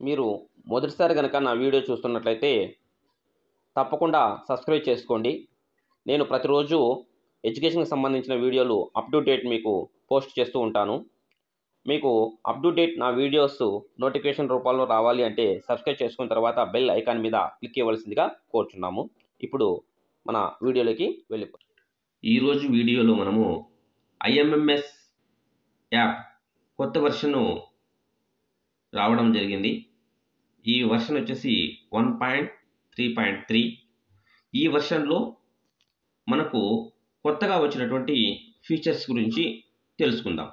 మీరు మొదటిసారి గనక నా వీడియో చూస్తున్నట్లయితే తప్పకుండా సబ్స్క్రైబ్ చేసుకోండి. నేను ప్రతిరోజు ఎడ్యుకేషన్కి సంబంధించిన వీడియోలు అప్ టు డేట్ మీకు పోస్ట్ చేస్తూ ఉంటాను. మీకు అప్ టు డేట్ నా వీడియోస్ నోటిఫికేషన్ రూపంలో రావాలి అంటే సబ్స్క్రైబ్ చేసుకున్న తర్వాత బెల్ ఐకాన్ మీద క్లిక్ ఇవ్వాల్సిందిగా కోరుచున్నాము. ఇప్పుడు మన వీడియోలోకి వెళ్ళిపోతాం. ఈరోజు వీడియోలో మనము IMMS యాప్ కొత్త వెర్షన్ రావడం జరిగింది. ఈ వెర్షన్ వచ్చేసి 1.3.3. ఈ వెర్షన్లో మనకు కొత్తగా వచ్చినటువంటి ఫీచర్స్ గురించి తెలుసుకుందాం.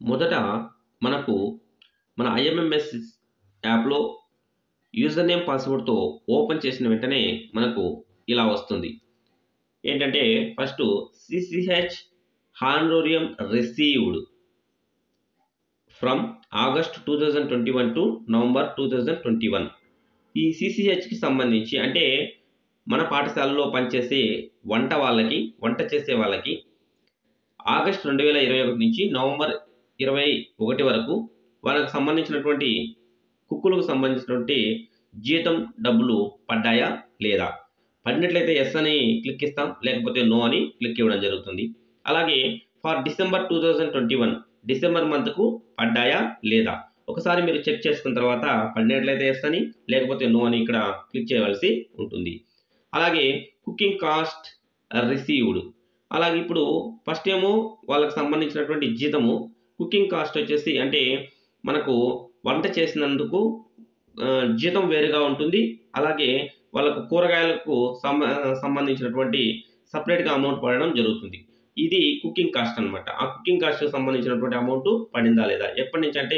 మొదట మనకు మన IMMS యాప్లో యూజర్ నేమ్ పాస్వర్డ్తో ఓపెన్ చేసిన వెంటనే మనకు ఇలా వస్తుంది. ఏంటంటే first CCH Honorarium received from August 2021 to November 2021. ఈ CCHకి సంబంధించి అంటే మన పాఠశాలలో పనిచేసే వంట చేసే వాళ్ళకి ఆగస్ట్ 2021 నుంచి నవంబర్ 21 వరకు వాళ్ళకి సంబంధించినటువంటి కుక్కులకు సంబంధించినటువంటి జీతం డబ్బులు పడ్డాయా లేదా? పడినట్లయితే ఎస్ అని క్లిక్ ఇస్తాం, లేకపోతే నో అని క్లిక్ ఇవ్వడం జరుగుతుంది. అలాగే ఫర్ డిసెంబర్ 2021 డిసెంబర్ మంత్కు పడ్డాయా లేదా? ఒకసారి మీరు చెక్ చేసుకున్న తర్వాత పడినట్లయితే ఎస్ అని, లేకపోతే నో అని ఇక్కడ క్లిక్ చేయవలసి ఉంటుంది. అలాగే కుకింగ్ కాస్ట్ రిసీవ్డ్. అలాగే ఇప్పుడు ఫస్ట్ ఏమో వాళ్ళకి సంబంధించినటువంటి జీతము, కుకింగ్ కాస్ట్ వచ్చేసి అంటే మనకు వంట చేసినందుకు జీతం వేరుగా ఉంటుంది. అలాగే వాళ్ళకు కూరగాయలకు సంబంధించినటువంటి సపరేట్గా అమౌంట్ పడడం జరుగుతుంది. ఇది కుకింగ్ కాస్ట్ అనమాట. ఆ కుకింగ్ కాస్ట్కి సంబంధించినటువంటి అమౌంట్ పడిందా లేదా? ఎప్పటి నుంచి అంటే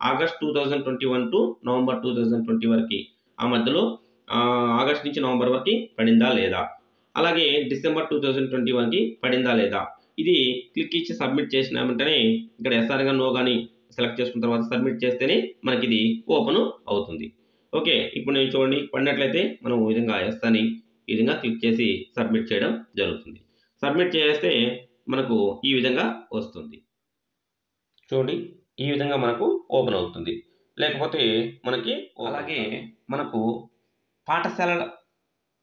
ఆగస్ట్ 2021 టు నవంబర్ 2020 వరకు, ఆ మధ్యలో ఆగస్ట్ నుంచి నవంబర్ వరకు పడిందా లేదా? అలాగే డిసెంబర్ 2021కి పడిందా లేదా? ఇది క్లిక్ ఇచ్చి సబ్మిట్ చేసిన వెంటనే ఇక్కడ ఎస్ఆర్గా నో కానీ సెలెక్ట్ చేసుకున్న తర్వాత సబ్మిట్ చేస్తేనే మనకి ఇది ఓపెన్ అవుతుంది. ఓకే, ఇప్పుడు నేను చూడండి పడినట్లయితే మనం ఈ విధంగా ఎస్ అని ఈ విధంగా క్లిక్ చేసి సబ్మిట్ చేయడం జరుగుతుంది. సబ్మిట్ చేస్తే మనకు ఈ విధంగా వస్తుంది. చూడండి ఈ విధంగా మనకు ఓపెన్ అవుతుంది. లేకపోతే మనకి అలాగే మనకు పాఠశాల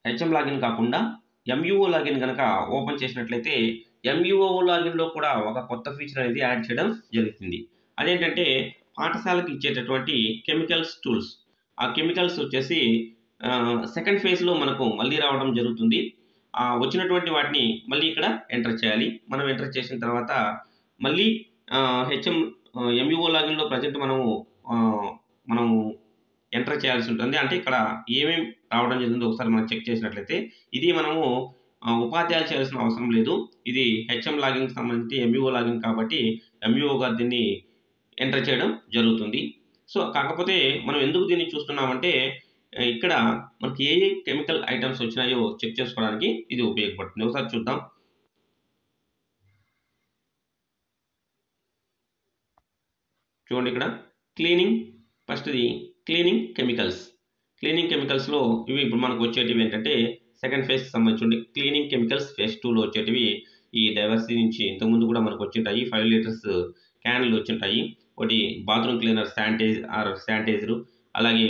HM లాగిన్ కాకుండా MUO లాగిన్ కనుక ఓపెన్ చేసినట్లయితే MUO లాగిన్లో కూడా ఒక కొత్త ఫీచర్ అనేది యాడ్ చేయడం జరుగుతుంది. అదేంటంటే పాఠశాలకు ఇచ్చేటటువంటి కెమికల్స్ టూల్స్, ఆ కెమికల్స్ వచ్చేసి సెకండ్ ఫేజ్లో మనకు మళ్ళీ రావడం జరుగుతుంది. వచ్చినటువంటి వాటిని మళ్ళీ ఇక్కడ ఎంటర్ చేయాలి. మనం ఎంటర్ చేసిన తర్వాత మళ్ళీ MUO లాగిన్లో ప్రజెంట్ మనం ఎంటర్ చేయాల్సి ఉంటుంది. అంటే ఇక్కడ ఏమేమి రావడం జరిగిందో ఒకసారి మనం చెక్ చేసినట్లయితే ఇది మనము ఉపాధ్యాయులు చేయాల్సిన అవసరం లేదు. ఇది HM లాగిన్కి సంబంధించి MUO లాగిన్ కాబట్టి MUO గారు దీన్ని ఎంటర్ చేయడం జరుగుతుంది. సో కాకపోతే మనం ఎందుకు దీన్ని చూస్తున్నామంటే ఇక్కడ మనకి ఏ కెమికల్ ఐటమ్స్ వచ్చినాయో చెక్ చేసుకోవడానికి ఇది ఉపయోగపడుతుంది. ఒకసారి చూద్దాం. చూడండి ఇక్కడ క్లీనింగ్, ఫస్ట్ది క్లీనింగ్ కెమికల్స్లో ఇవి ఇప్పుడు మనకు వచ్చేటివి ఏంటంటే సెకండ్ ఫేజ్కి సంబంధించి క్లీనింగ్ కెమికల్స్ ఫేజ్ 2లో వచ్చేటివి ఈ డైవర్సిటీ నుంచి ఇంతకుముందు కూడా మనకు వచ్చింటాయి. 5 లీటర్స్ క్యాన్లు వచ్చింటాయి. ఒకటి బాత్రూమ్ క్లీనర్ శానిటైజరు, అలాగే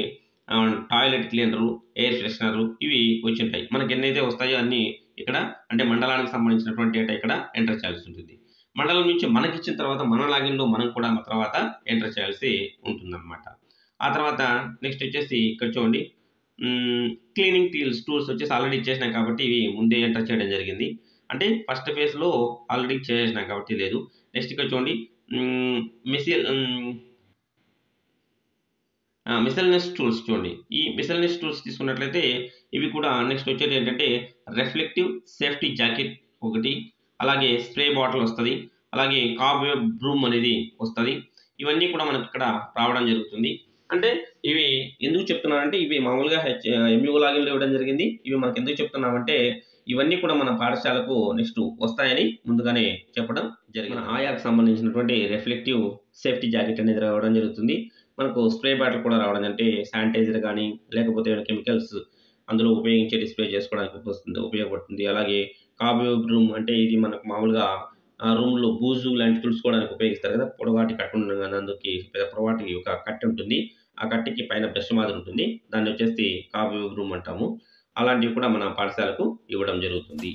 టాయిలెట్ క్లీనరు, ఎయిర్ ఫ్రెషనరు, ఇవి వచ్చింటాయి. మనకి ఎన్నైతే వస్తాయో అన్నీ ఇక్కడ అంటే మండలానికి సంబంధించినటువంటి డేటా ఇక్కడ ఎంటర్ చేయాల్సి ఉంటుంది. మండలం నుంచి మనకి ఇచ్చిన తర్వాత మన లాగిన్లో మనం కూడా తర్వాత ఎంటర్ చేయాల్సి ఉంటుందన్నమాట. ఆ తర్వాత నెక్స్ట్ వచ్చేసి ఇక్కడ చూడండి క్లీనింగ్ టూల్స్ వచ్చేసి ఆల్రెడీ ఇచ్చేసినాం కాబట్టి ఇవి ముందే ఎంటర్ చేయడం జరిగింది. అంటే ఫస్ట్ ఫేజ్లో ఆల్రెడీ చేసినాం కాబట్టి లేదు. నెక్స్ట్ ఇక్కడ చూడండి మిసెల్నస్ టూల్స్. చూడండి ఈ మిసెల్నస్ టూల్స్ తీసుకున్నట్లయితే ఇవి కూడా నెక్స్ట్ వచ్చేది ఏంటంటే రిఫ్లెక్టివ్ సేఫ్టీ జాకెట్ ఒకటి, అలాగే స్ప్రే బాటిల్ వస్తుంది, అలాగే కాబ్ బ్రూమ్ అనేది వస్తుంది. ఇవన్నీ కూడా మనకి ఇక్కడ రావడం జరుగుతుంది. అంటే ఇవి ఎందుకు చెప్తున్నానంటే ఇవి మామూలుగా MUO లాగిన్లో ఇవ్వడం జరిగింది. ఇవి మనకి ఎందుకు చెప్తున్నామంటే ఇవన్నీ కూడా మన పాఠశాలకు నెక్స్ట్ వస్తాయని ముందుగానే చెప్పడం జరిగింది. మన ఆయాకు సంబంధించినటువంటి రిఫ్లెక్టివ్ సేఫ్టీ జాకెట్ అనేది రావడం జరుగుతుంది. మనకు స్ప్రే బాటిల్ కూడా రావడం అంటే శానిటైజర్ కానీ లేకపోతే కెమికల్స్ అందులో ఉపయోగించే డిస్ప్లే చేసుకోవడానికి ఉపయోగపడుతుంది. అలాగే కాబ్ బ్రూమ్ అంటే ఇది మనకు మామూలుగా రూమ్‌లో బూజు లాంటివి తుడుచుకోవడానికి ఉపయోగిస్తారు కదా! పొడవాటి కట్ట నందుకి పొడవాటి ఒక కట్ట ఉంటుంది. ఆ కట్టెకి పైన బ్రష్ మాదిరి ఉంటుంది. దాన్నొచ్చేసి కావ్య రూమ్ అంటాము. అలాంటివి కూడా మన పాఠశాలకు ఇవ్వడం జరుగుతుంది.